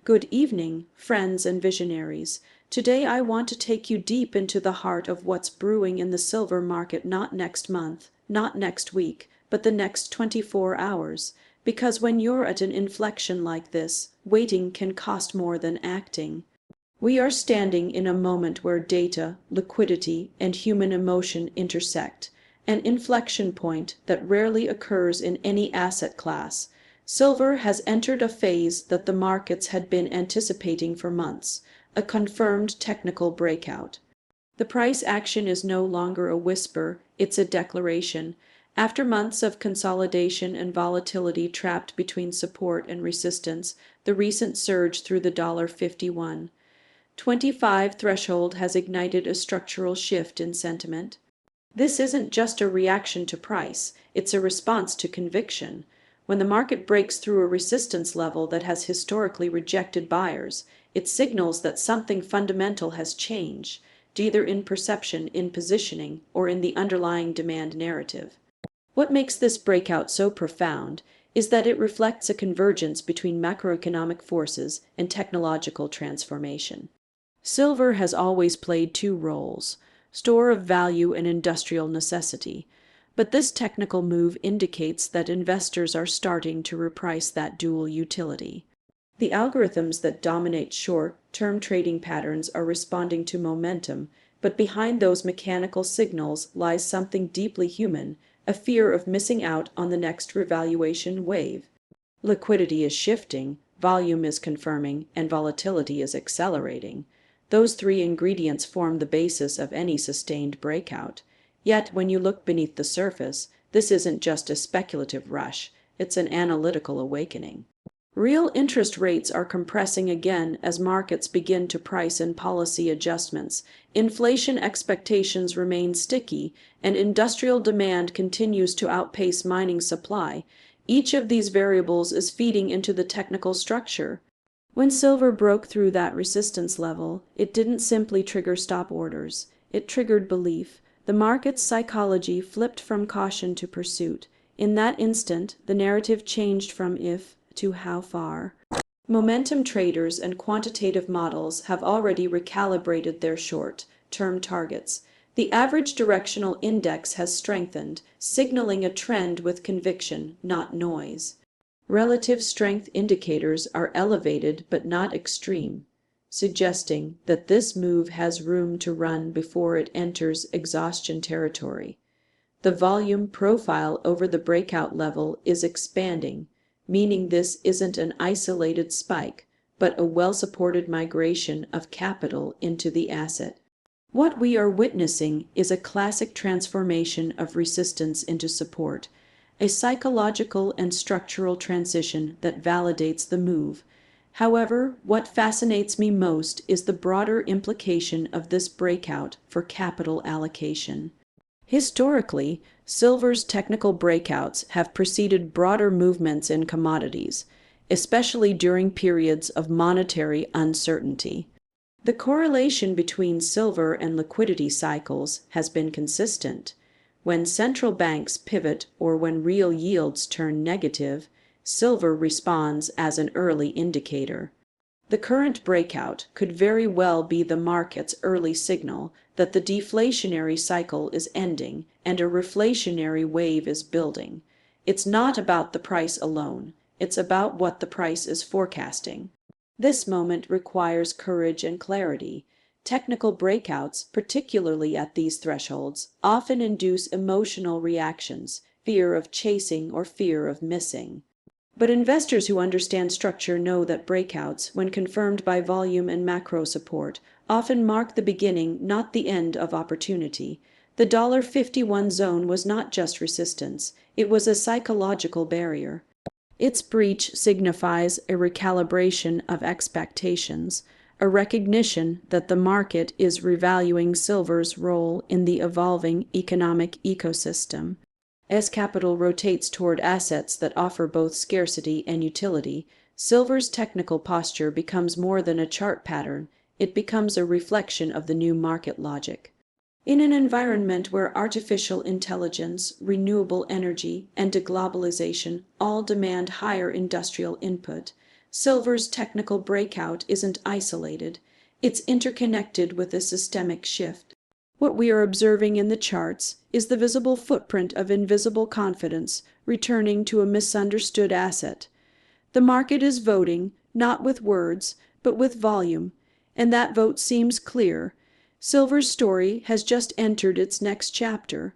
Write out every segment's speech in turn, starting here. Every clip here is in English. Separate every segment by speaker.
Speaker 1: Good evening, friends and visionaries. Today I want to take you deep into the heart of what's brewing in the silver market, not next month, not next week, but the next 24 hours. Because when you're at an inflection like this, waiting can cost more than acting. We are standing in a moment where data, liquidity, and human emotion intersect, an inflection point that rarely occurs in any asset class. Silver has entered a phase that the markets had been anticipating for months, a confirmed technical breakout. The price action is no longer a whisper, it's a declaration. After months of consolidation and volatility trapped between support and resistance, the recent surge through the $51.25 threshold has ignited a structural shift in sentiment. This isn't just a reaction to price, it's a response to conviction. When the market breaks through a resistance level that has historically rejected buyers, it signals that something fundamental has changed, either in perception, in positioning, or in the underlying demand narrative. What makes this breakout so profound is that it reflects a convergence between macroeconomic forces and technological transformation. Silver has always played two roles, store of value and industrial necessity, but this technical move indicates that investors are starting to reprice that dual utility. The algorithms that dominate short-term trading patterns are responding to momentum, but behind those mechanical signals lies something deeply human, a fear of missing out on the next revaluation wave. Liquidity is shifting, volume is confirming, and volatility is accelerating. Those three ingredients form the basis of any sustained breakout. Yet, when you look beneath the surface, this isn't just a speculative rush, it's an analytical awakening. Real interest rates are compressing again as markets begin to price in policy adjustments. Inflation expectations remain sticky, and industrial demand continues to outpace mining supply. Each of these variables is feeding into the technical structure. When silver broke through that resistance level, it didn't simply trigger stop orders. It triggered belief. The market's psychology flipped from caution to pursuit. In that instant, the narrative changed from if to how far. Momentum traders and quantitative models have already recalibrated their short-term targets. The average directional index has strengthened, signaling a trend with conviction, not noise. Relative strength indicators are elevated but not extreme, suggesting that this move has room to run before it enters exhaustion territory. The volume profile over the breakout level is expanding, meaning this isn't an isolated spike, but a well-supported migration of capital into the asset. What we are witnessing is a classic transformation of resistance into support, a psychological and structural transition that validates the move. However, what fascinates me most is the broader implication of this breakout for capital allocation. Historically, silver's technical breakouts have preceded broader movements in commodities, especially during periods of monetary uncertainty. The correlation between silver and liquidity cycles has been consistent. When central banks pivot or when real yields turn negative, silver responds as an early indicator. The current breakout could very well be the market's early signal that the deflationary cycle is ending and a reflationary wave is building. It's not about the price alone, it's about what the price is forecasting. This moment requires courage and clarity. Technical breakouts, particularly at these thresholds, often induce emotional reactions, fear of chasing or fear of missing. But investors who understand structure know that breakouts, when confirmed by volume and macro support, often mark the beginning, not the end of opportunity. The $51 zone was not just resistance, it was a psychological barrier. Its breach signifies a recalibration of expectations, a recognition that the market is revaluing silver's role in the evolving economic ecosystem. As capital rotates toward assets that offer both scarcity and utility, silver's technical posture becomes more than a chart pattern, it becomes a reflection of the new market logic. In an environment where artificial intelligence, renewable energy, and deglobalization all demand higher industrial input, Silver's technical breakout isn't isolated, it's interconnected with a systemic shift. What we are observing in the charts is the visible footprint of invisible confidence returning to a misunderstood asset. The market is voting, not with words, but with volume, and that vote seems clear. Silver's story has just entered its next chapter.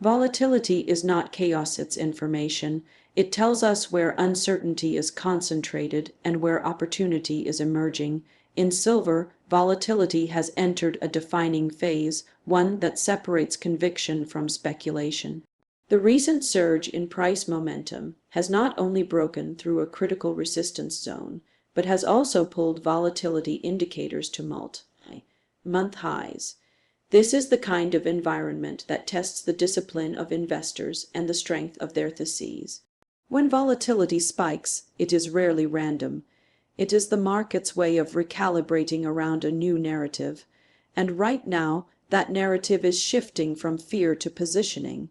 Speaker 1: Volatility is not chaos, it's information. It tells us where uncertainty is concentrated and where opportunity is emerging. In silver, volatility has entered a defining phase, one that separates conviction from speculation. The recent surge in price momentum has not only broken through a critical resistance zone, but has also pulled volatility indicators to multi-month highs. This is the kind of environment that tests the discipline of investors and the strength of their theses. When volatility spikes, it is rarely random. It is the market's way of recalibrating around a new narrative. And right now, that narrative is shifting from fear to positioning.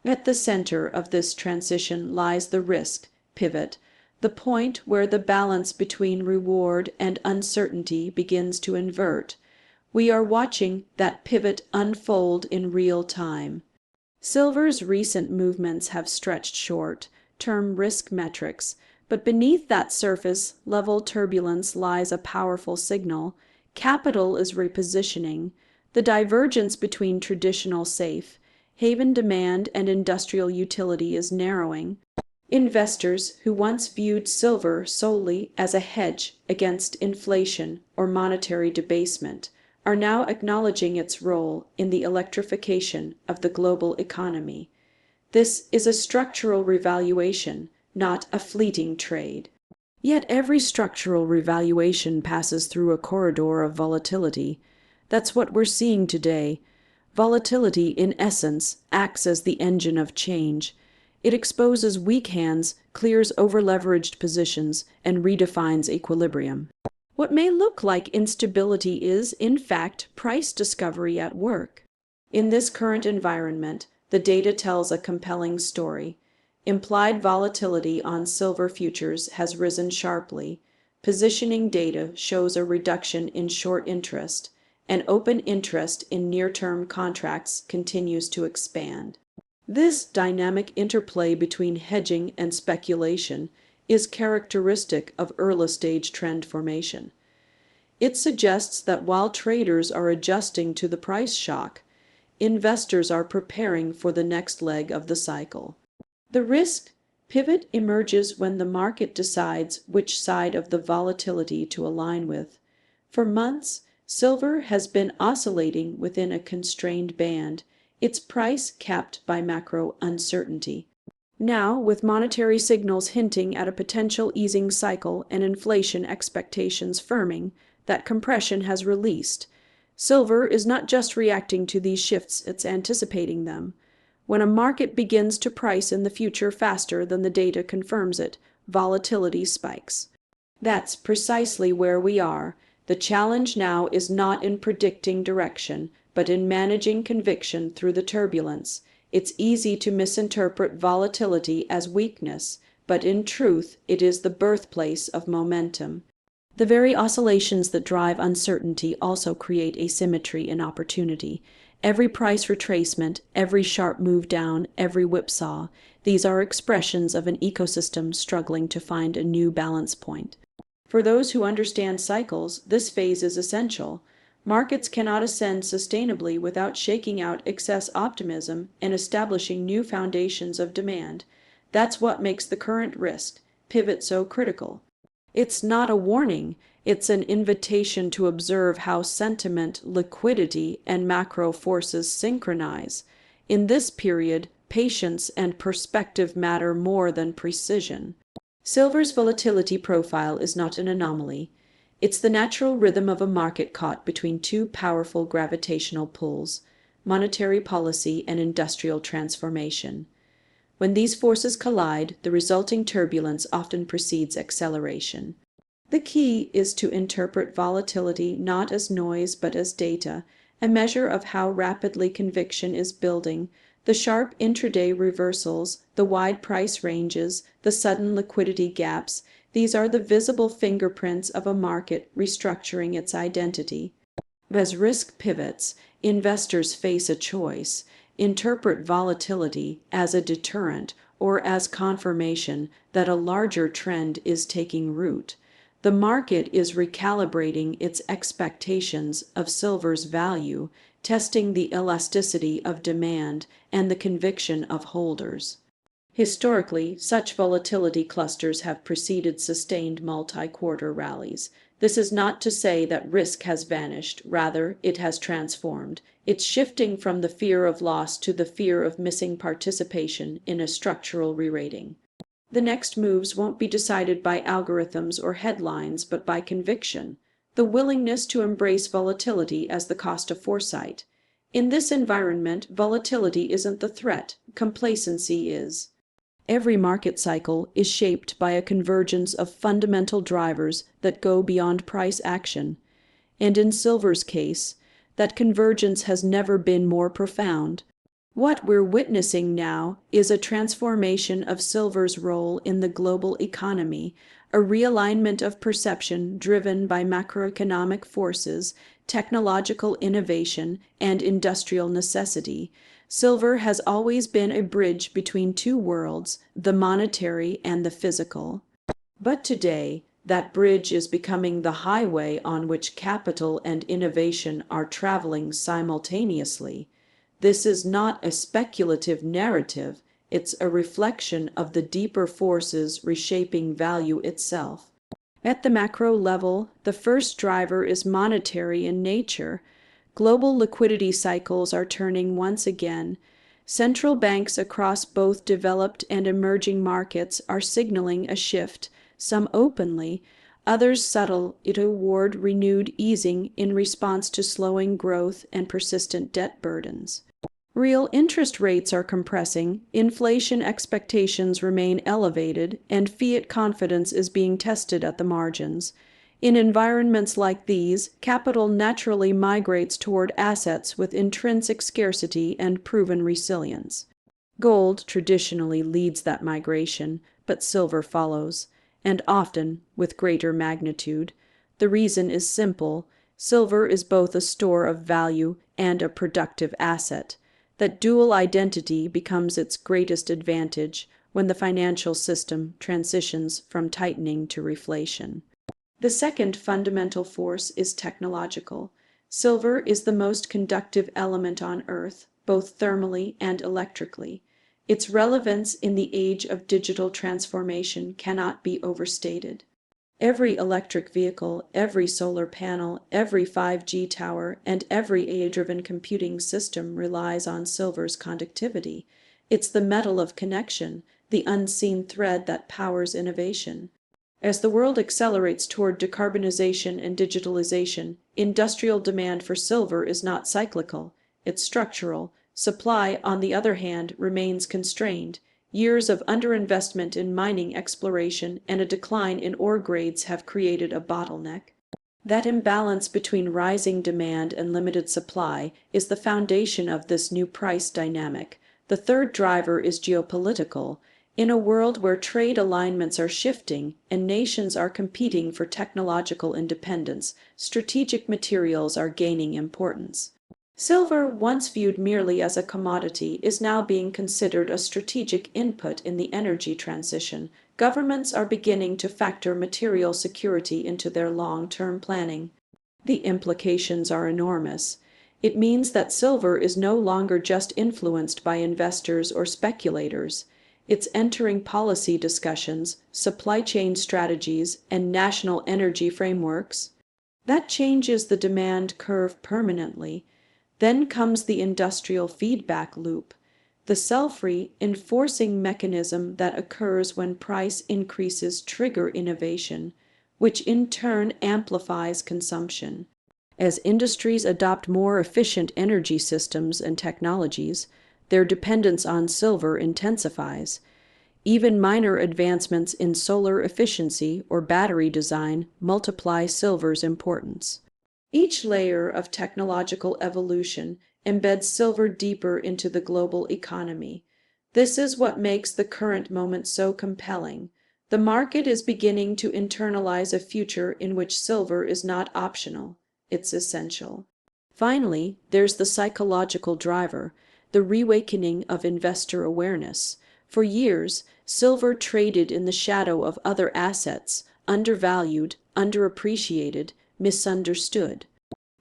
Speaker 1: At the center of this transition lies the risk pivot, the point where the balance between reward and uncertainty begins to invert. We are watching that pivot unfold in real time. Silver's recent movements have stretched short-term risk metrics, but beneath that surface-level turbulence lies a powerful signal. Capital is repositioning. The divergence between traditional safe haven demand and industrial utility is narrowing. Investors who once viewed silver solely as a hedge against inflation or monetary debasement are now acknowledging its role in the electrification of the global economy. This is a structural revaluation, not a fleeting trade. Yet every structural revaluation passes through a corridor of volatility. That's what we're seeing today. Volatility, in essence, acts as the engine of change. It exposes weak hands, clears over-leveraged positions, and redefines equilibrium. What may look like instability is, in fact, price discovery at work. In this current environment, the data tells a compelling story. Implied volatility on silver futures has risen sharply. Positioning data shows a reduction in short interest, and open interest in near-term contracts continues to expand. This dynamic interplay between hedging and speculation is characteristic of early-stage trend formation. It suggests that while traders are adjusting to the price shock, investors are preparing for the next leg of the cycle. The risk pivot emerges when the market decides which side of the volatility to align with. For months, silver has been oscillating within a constrained band, its price capped by macro uncertainty. Now, with monetary signals hinting at a potential easing cycle and inflation expectations firming, that compression has released. Silver is not just reacting to these shifts, it's anticipating them. When a market begins to price in the future faster than the data confirms it, volatility spikes. That's precisely where we are. The challenge now is not in predicting direction, but in managing conviction through the turbulence. It's easy to misinterpret volatility as weakness, but in truth, it is the birthplace of momentum. The very oscillations that drive uncertainty also create asymmetry in opportunity. Every price retracement, every sharp move down, every whipsaw, these are expressions of an ecosystem struggling to find a new balance point. For those who understand cycles, this phase is essential. Markets cannot ascend sustainably without shaking out excess optimism and establishing new foundations of demand. That's what makes the current risk pivot so critical. It's not a warning, it's an invitation to observe how sentiment, liquidity, and macro forces synchronize. In this period, patience and perspective matter more than precision. Silver's volatility profile is not an anomaly. It's the natural rhythm of a market caught between two powerful gravitational pulls, monetary policy and industrial transformation. When these forces collide, the resulting turbulence often precedes acceleration. The key is to interpret volatility not as noise but as data, a measure of how rapidly conviction is building. The sharp intraday reversals, the wide price ranges, the sudden liquidity gaps, These are the visible fingerprints of a market restructuring its identity. As risk pivots, investors face a choice: interpret volatility as a deterrent or as confirmation that a larger trend is taking root. The market is recalibrating its expectations of silver's value, testing the elasticity of demand and the conviction of holders. Historically, such volatility clusters have preceded sustained multi-quarter rallies. This is not to say that risk has vanished, rather, it has transformed. It's shifting from the fear of loss to the fear of missing participation in a structural re-rating. The next moves won't be decided by algorithms or headlines, but by conviction, the willingness to embrace volatility as the cost of foresight. In this environment, volatility isn't the threat, complacency is. Every market cycle is shaped by a convergence of fundamental drivers that go beyond price action. And in silver's case, that convergence has never been more profound. What we're witnessing now is a transformation of silver's role in the global economy, a realignment of perception driven by macroeconomic forces, technological innovation, and industrial necessity. Silver has always been a bridge between two worlds, the monetary and the physical. But today, that bridge is becoming the highway on which capital and innovation are traveling simultaneously. This is not a speculative narrative, it's a reflection of the deeper forces reshaping value itself. At the macro level, the first driver is monetary in nature. Global liquidity cycles are turning once again. Central banks across both developed and emerging markets are signaling a shift, some openly, others subtle, toward renewed easing in response to slowing growth and persistent debt burdens. Real interest rates are compressing, inflation expectations remain elevated, and fiat confidence is being tested at the margins. In environments like these, capital naturally migrates toward assets with intrinsic scarcity and proven resilience. Gold traditionally leads that migration, but silver follows, and often with greater magnitude. The reason is simple: silver is both a store of value and a productive asset. That dual identity becomes its greatest advantage when the financial system transitions from tightening to reflation. The second fundamental force is technological. Silver is the most conductive element on Earth, both thermally and electrically. Its relevance in the age of digital transformation cannot be overstated. Every electric vehicle, every solar panel, every 5G tower, and every AI-driven computing system relies on silver's conductivity. It's the metal of connection, the unseen thread that powers innovation. As the world accelerates toward decarbonization and digitalization, industrial demand for silver is not cyclical, it's structural. Supply, on the other hand, remains constrained. Years of underinvestment in mining exploration and a decline in ore grades have created a bottleneck. That imbalance between rising demand and limited supply is the foundation of this new price dynamic. The third driver is geopolitical. In a world where trade alignments are shifting and nations are competing for technological independence, strategic materials are gaining importance. Silver, once viewed merely as a commodity, is now being considered a strategic input in the energy transition. Governments are beginning to factor material security into their long-term planning. The implications are enormous. It means that silver is no longer just influenced by investors or speculators. It's entering policy discussions, supply chain strategies, and national energy frameworks. That changes the demand curve permanently. Then comes the industrial feedback loop, the self-reinforcing mechanism that occurs when price increases trigger innovation, which in turn amplifies consumption. As industries adopt more efficient energy systems and technologies, their dependence on silver intensifies. Even minor advancements in solar efficiency or battery design multiply silver's importance. Each layer of technological evolution embeds silver deeper into the global economy. This is what makes the current moment so compelling. The market is beginning to internalize a future in which silver is not optional, it's essential. Finally, there's the psychological driver, the reawakening of investor awareness. For years, silver traded in the shadow of other assets, undervalued, underappreciated, misunderstood.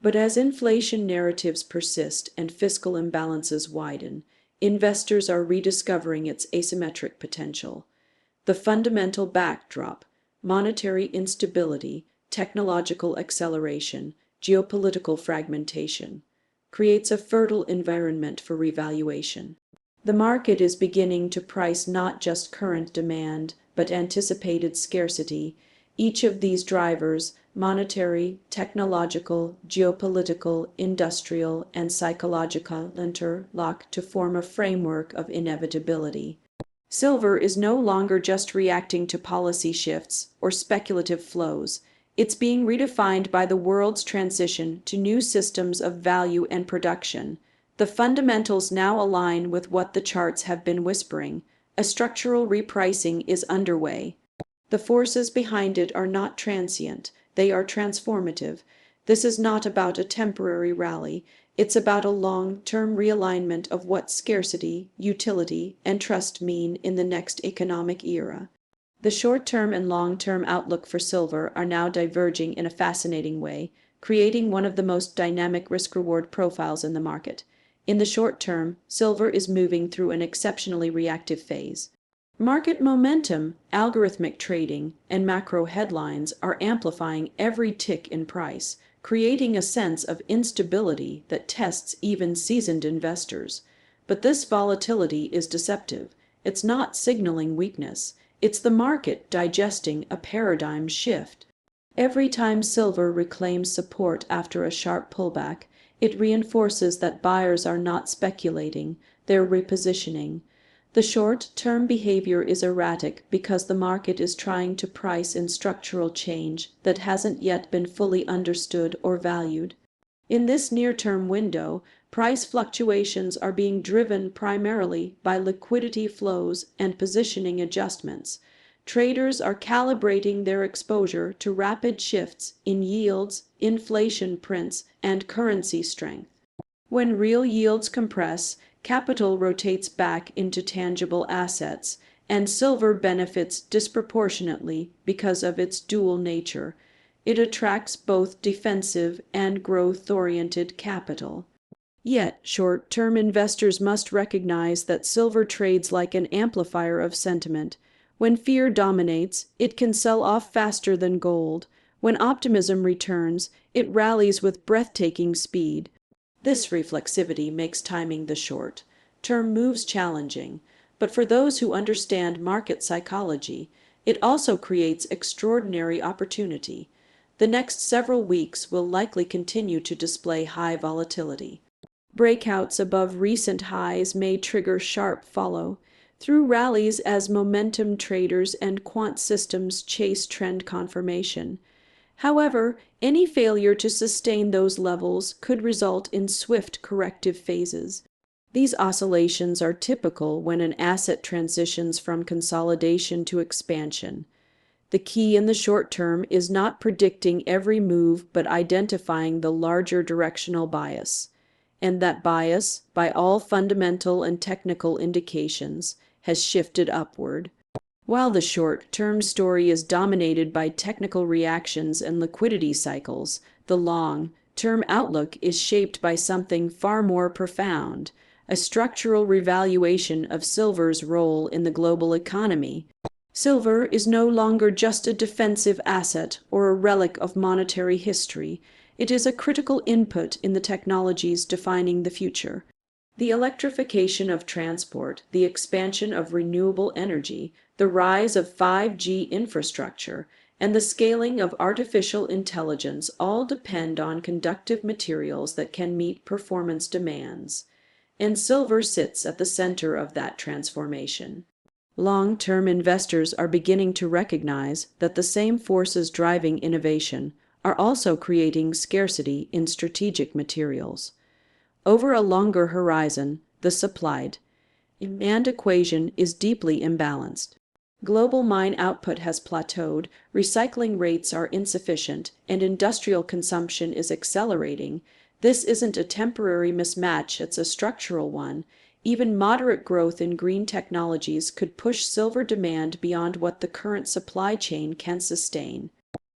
Speaker 1: But as inflation narratives persist and fiscal imbalances widen, investors are rediscovering its asymmetric potential. The fundamental backdrop, monetary instability, technological acceleration, geopolitical fragmentation, creates a fertile environment for revaluation. The market is beginning to price not just current demand, but anticipated scarcity. Each of these drivers, monetary, technological, geopolitical, industrial, and psychological, interlock to form a framework of inevitability. Silver is no longer just reacting to policy shifts or speculative flows. It's being redefined by the world's transition to new systems of value and production. The fundamentals now align with what the charts have been whispering. A structural repricing is underway. The forces behind it are not transient, they are transformative. This is not about a temporary rally. It's about a long-term realignment of what scarcity, utility, and trust mean in the next economic era. The short-term and long-term outlook for silver are now diverging in a fascinating way, creating one of the most dynamic risk-reward profiles in the market. In the short term, silver is moving through an exceptionally reactive phase. Market momentum, algorithmic trading, and macro headlines are amplifying every tick in price, creating a sense of instability that tests even seasoned investors. But this volatility is deceptive. It's not signaling weakness. It's the market digesting a paradigm shift. Every time silver reclaims support after a sharp pullback, it reinforces that buyers are not speculating, they're repositioning. The short-term behavior is erratic because the market is trying to price in structural change that hasn't yet been fully understood or valued. In this near-term window, price fluctuations are being driven primarily by liquidity flows and positioning adjustments. Traders are calibrating their exposure to rapid shifts in yields, inflation prints, and currency strength. When real yields compress, capital rotates back into tangible assets, and silver benefits disproportionately because of its dual nature. It attracts both defensive and growth-oriented capital. Yet, short-term investors must recognize that silver trades like an amplifier of sentiment. When fear dominates, it can sell off faster than gold. When optimism returns, it rallies with breathtaking speed. This reflexivity makes timing the short-term moves challenging, but for those who understand market psychology, it also creates extraordinary opportunity. The next several weeks will likely continue to display high volatility. Breakouts above recent highs may trigger sharp follow through rallies as momentum traders and quant systems chase trend confirmation. However, any failure to sustain those levels could result in swift corrective phases. These oscillations are typical when an asset transitions from consolidation to expansion. The key in the short term is not predicting every move but identifying the larger directional bias. And that bias, by all fundamental and technical indications, has shifted upward. While the short-term story is dominated by technical reactions and liquidity cycles, the long-term outlook is shaped by something far more profound, a structural revaluation of silver's role in the global economy. Silver is no longer just a defensive asset or a relic of monetary history. It is a critical input in the technologies defining the future. The electrification of transport, the expansion of renewable energy, the rise of 5G infrastructure, and the scaling of artificial intelligence all depend on conductive materials that can meet performance demands. And silver sits at the center of that transformation. Long-term investors are beginning to recognize that the same forces driving innovation are also creating scarcity in strategic materials. Over a longer horizon, the supply-demand equation is deeply imbalanced. Global mine output has plateaued, recycling rates are insufficient, and industrial consumption is accelerating. This isn't a temporary mismatch, it's a structural one. Even moderate growth in green technologies could push silver demand beyond what the current supply chain can sustain.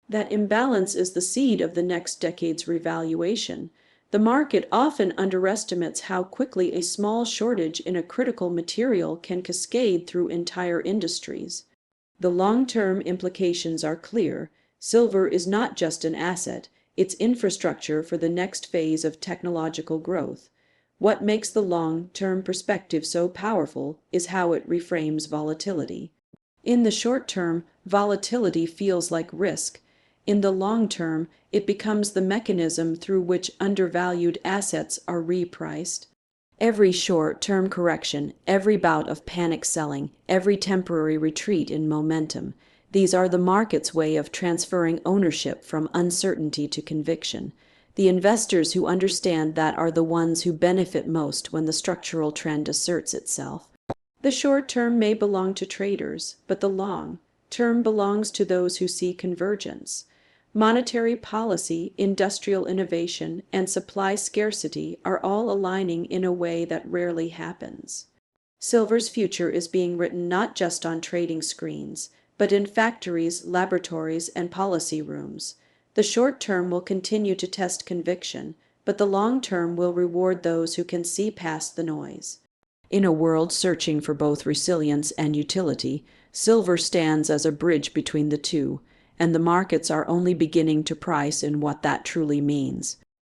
Speaker 1: That imbalance is the seed of the next decade's revaluation. The market often underestimates how quickly a small shortage in a critical material can cascade through entire industries. The long-term implications are clear. Silver is not just an asset, it's infrastructure for the next phase of technological growth. What makes the long-term perspective so powerful is how it reframes volatility. In the short term, volatility feels like risk. In the long term, it becomes the mechanism through which undervalued assets are repriced. Every short-term correction, every bout of panic selling, every temporary retreat in momentum, these are the market's way of transferring ownership from uncertainty to conviction. The investors who understand that are the ones who benefit most when the structural trend asserts itself. The short term may belong to traders, but the long term belongs to those who see convergence. Monetary policy, industrial innovation, and supply scarcity are all aligning in a way that rarely happens. Silver's future is being written not just on trading screens, but in factories, laboratories, and policy rooms. The short term will continue to test conviction, but the long term will reward those who can see past the noise. In a world searching for both resilience and utility, silver stands as a bridge between the two, and the markets are only beginning to price in what that truly means.